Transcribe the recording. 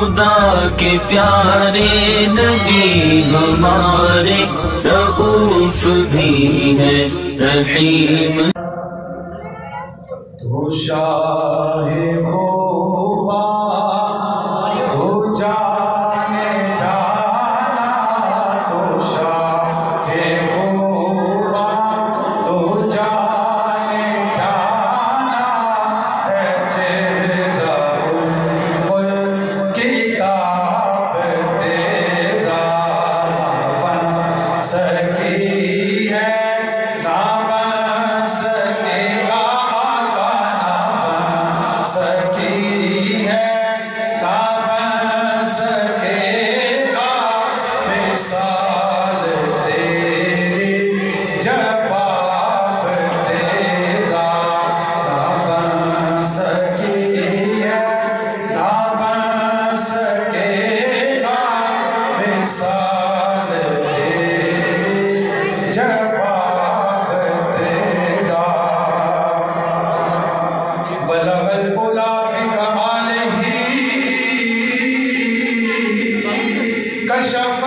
خدا کے پیارے نبی ہمارے رؤوف بھی ہے رحیم۔ تو شاہ خوبا تو جانے جانا، تو شاہ خوبا تو جانے جانا ہے، چہرہ کتاب تیرا بن سکی ہے، نہ بن سکے گا، سکی ہے نہ بن سکے گا، مثال تیری جواب تیرا، نہ بن سکی ہے نہ بن سکے گا، مثال تیری جواب تیرا۔ بلغ العلا بکمالہ کشف